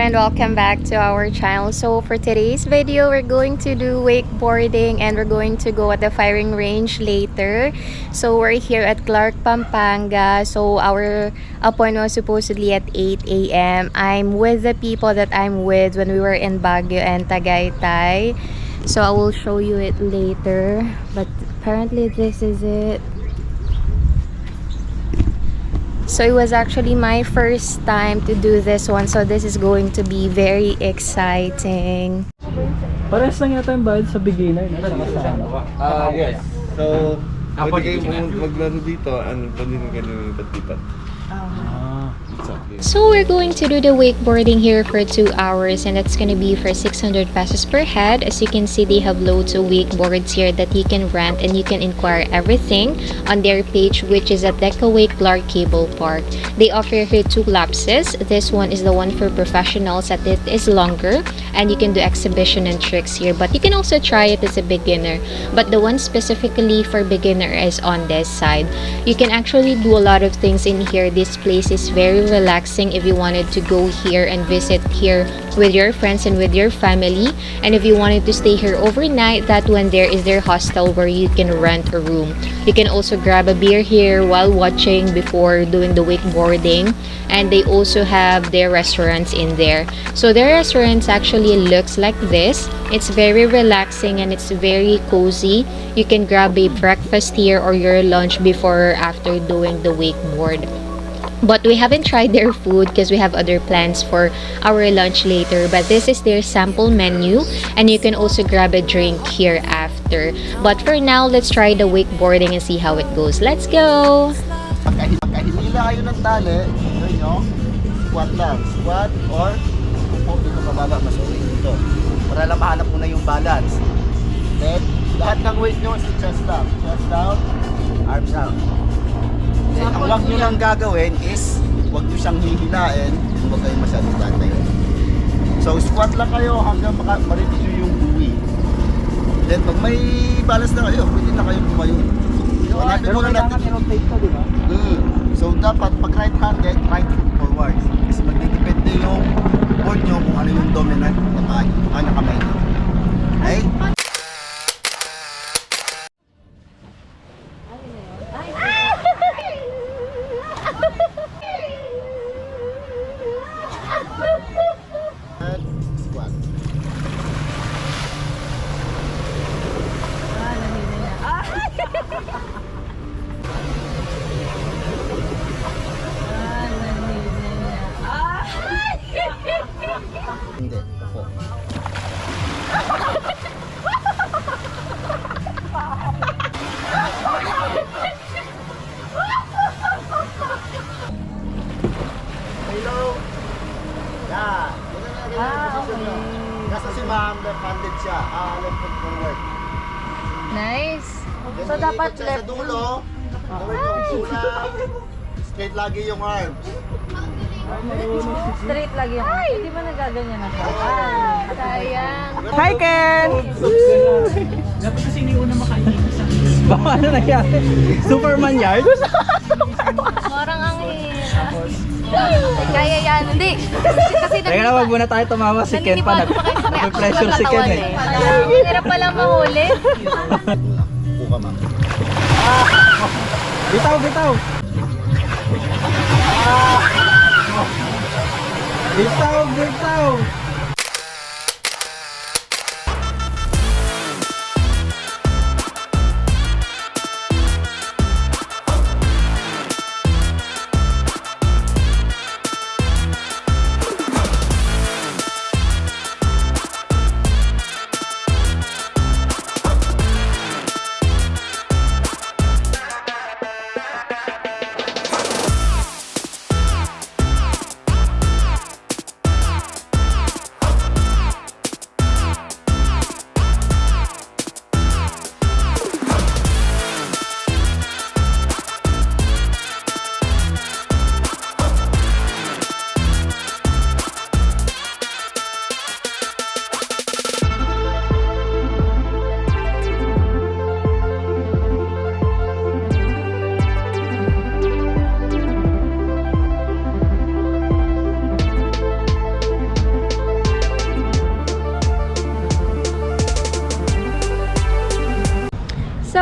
and welcome back to our channel. So for today's video, we're going to do wakeboarding and we're going to go at the firing range later. So we're here at Clark Pampanga. So our appointment was supposedly at 8 a.m. I'm with the people that I'm with when we were in Baguio and Tagaytay. So I will show you it later. But apparently this is it. So it was actually my first time to do this one, so this is going to be very exciting. Parehas lang yata yung bayad sa beginner, no? Yes. So, pwede kayo maglaro dito, pwede nyo ganun lipat-lipat. So we're going to do the wakeboarding here for 2 hours, and that's going to be for 600 pesos per head. As you can see, they have loads of wakeboards here that you can rent, and you can inquire everything on their page, which is at Decawake Clark 𝗶𝗶𝗲𝗃. They offer here 2 lapses. This one is the one for professionals, that it is longer, and you can do exhibition and tricks here, but you can also try it as a beginner. But the one specifically for beginner is on this side. You can actually do a lot of things in here. This place is very relaxing if you wanted to go here and visit here with your friends and with your family. And if you wanted to stay here overnight, that one there is their hostel where you can rent a room. You can also grab a beer here while watching before doing the wakeboarding. And they also have their restaurants in there. So their restaurants actually looks like this. It's very relaxing and it's very cozy. You can grab a breakfast here or your lunch before or after doing the wakeboard. But we haven't tried their food because we have other plans for our lunch later. But this is their sample menu, and you can also grab a drink here after. But for now, let's try the wakeboarding and see how it goes. Let's go! Pagkahimila kayo ng tali, yun nyo, squat lang. Squat or upo dito mababa, mas okay dito. Para lang mahanap mo na yung balance. Then, lahat ng weight nyo is chest down. Chest down, arms down. Then, ang huwag nyo lang gagawin is, huwag nyo siyang hihilain, huwag kayo masyadong tatayo. So, squat lang kayo hanggang marinig nyo yung buwi. Then, pag may balance na kayo, pwede na kayong tumayo. Hanapin mo lang natin. So, dapat pag right-handed, right foot forward. Kasi magdidepende yung board nyo kung ano yung dominant na kamay nyo. Okay? Squat. Hindi, ako. Hello. Yeah. Okay. Kasi si ma'am, left-handed siya. Left foot forward. Nice! Then, So dapat iikot siya left. sa dulo. Straight lagi yung arms. Straight lagi yung hindi ba nagaganyan na siya? Sayang! Hi, Ken! Dapat kasi hindi una makainin sa baka ano nangyari? Superman yard? Parang ang kaya yan. Hindi! Kasi Teka na, wag muna tayo tumawa si Ken pa. Nag-pressure si Ken eh. Hirap pala mahuli. Upo ka, ma'am. Bitaw, bitaw! Bitaw, bitaw!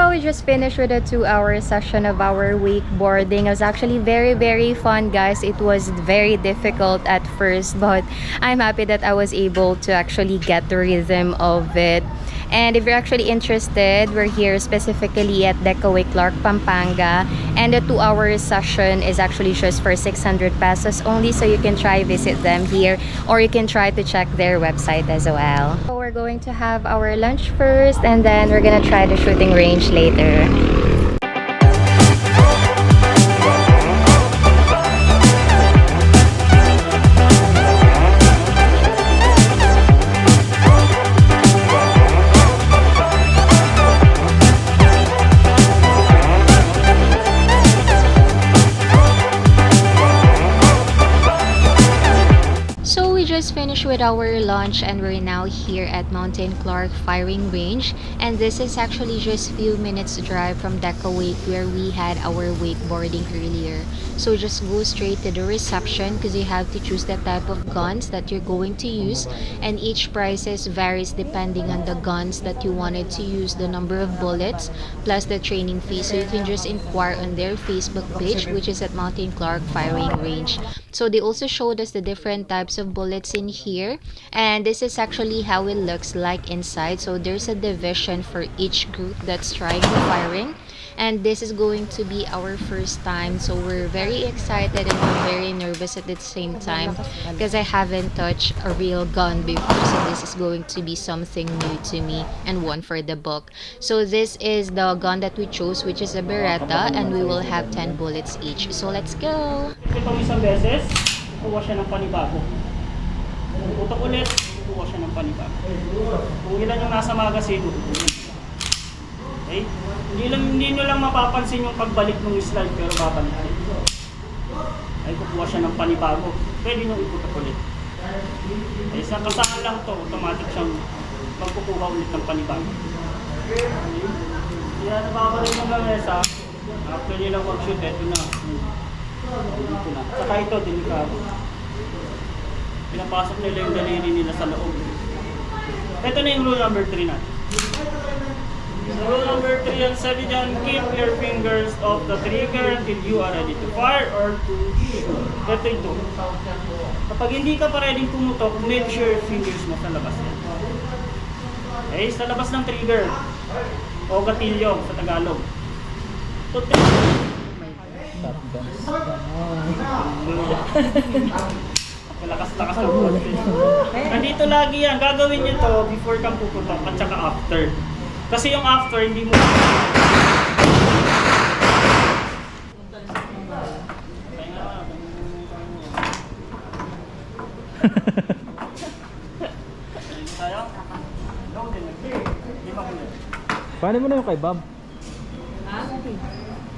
So we just finished with a 2-hour session of our wakeboarding. It was actually very fun, guys. It was very difficult at first, but I'm happy that I was able to actually get the rhythm of it. And if you're actually interested, we're here specifically at Decawake, Clark Pampanga, and the 2-hour session is actually just for 600 pesos only, so you can try visit them here, or you can try to check their website as well. So we're going to have our lunch first, and then we're gonna try the shooting range later. Just finished with our lunch and we're now here at Mountain Clark Firing Range, and this is actually just few minutes drive from Decawake where we had our wakeboarding earlier. So just go straight to the reception because you have to choose the type of guns that you're going to use, and each prices varies depending on the guns that you wanted to use, the number of bullets plus the training fee. So you can just inquire on their Facebook page, which is at Mountain Clark Firing Range. So they also showed us the different types of bullets in here, and this is actually how it looks like inside. So there's a division for each group that's trying the firing, and this is going to be our first time, so we're very excited and we're very nervous at the same time because I haven't touched a real gun before, so this is going to be something new to me and one for the book. So this is the gun that we chose, which is a Beretta, and we will have 10 bullets each. So let's go! Itong isang beses, kukuha siya ng panibago. Utak ulit, kukuha siya ng panibago. Kung ilan yung nasa magazine, okay? Hindi nyo lang mapapansin yung pagbalik ng slide, pero babalik. Ay, kukuha siya ng panibago. Pwede nyo iputak ulit. Ay, sa kasahan lang to, automatic siyang magkukuha ulit ng panibago. Kaya nababalik ng lamesa, after nyo lang mag-shoot, eto na. Dito na. Saka ito, delikado. Pinapasok nila yung daliri nila sa loob. Ito na yung rule number 3 natin. So rule number 3 and 7 dyan, keep your fingers off the trigger until you are ready to fire or to shoot. Ito ito. Kapag hindi ka pa ready pumutok, make sure your fingers mo sa labas yan. Okay, sa labas ng trigger. O gatilyo sa Tagalog. Lakas-lakas ng konti. Nandito lagi yan. Gagawin nyo to before kang puputok at saka after. Kasi yung after, hindi mo... Paano mo na yung kay Bob?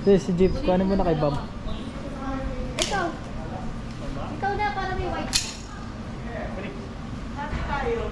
Si Jeep, paano mo na kay Bob? Ikaw na, para may white. Happy tayo.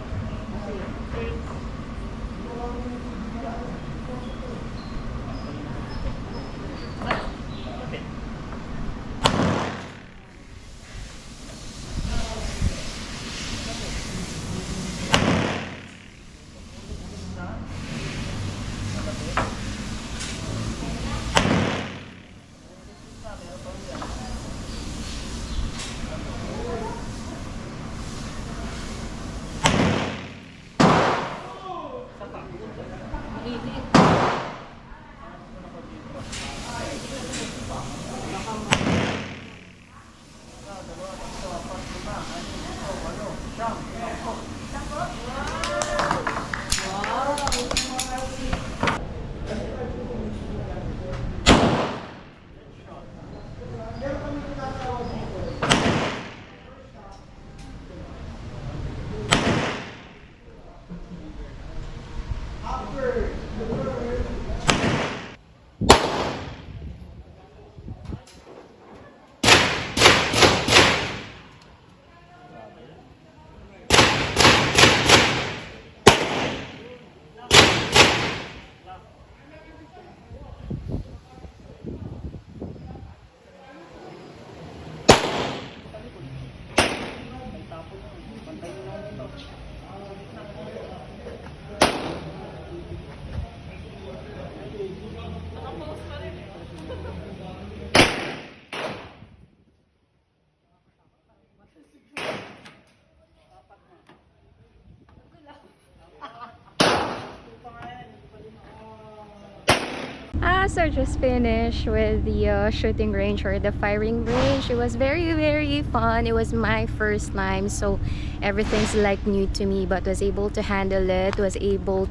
So just finished with the shooting range or the firing range. It was very fun. It was my first time, so everything's like new to me, but was able to handle it, was able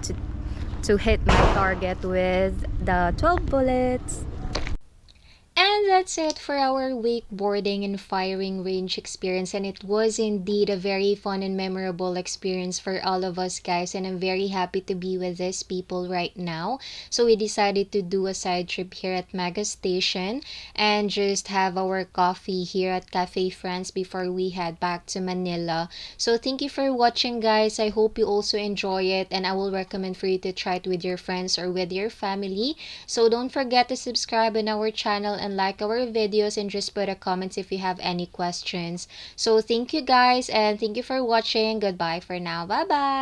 to hit my target with the 12 bullets. And that's it for our wakeboarding and firing range experience, and it was indeed a very fun and memorable experience for all of us, guys, and I'm very happy to be with these people right now. So we decided to do a side trip here at Mega Station and just have our coffee here at Cafe France before we head back to Manila. So thank you for watching, guys. I hope you also enjoy it, and I will recommend for you to try it with your friends or with your family. So don't forget to subscribe on our channel and like our videos, and just put a comment if you have any questions. So thank you, guys, and thank you for watching. Goodbye for now. Bye bye.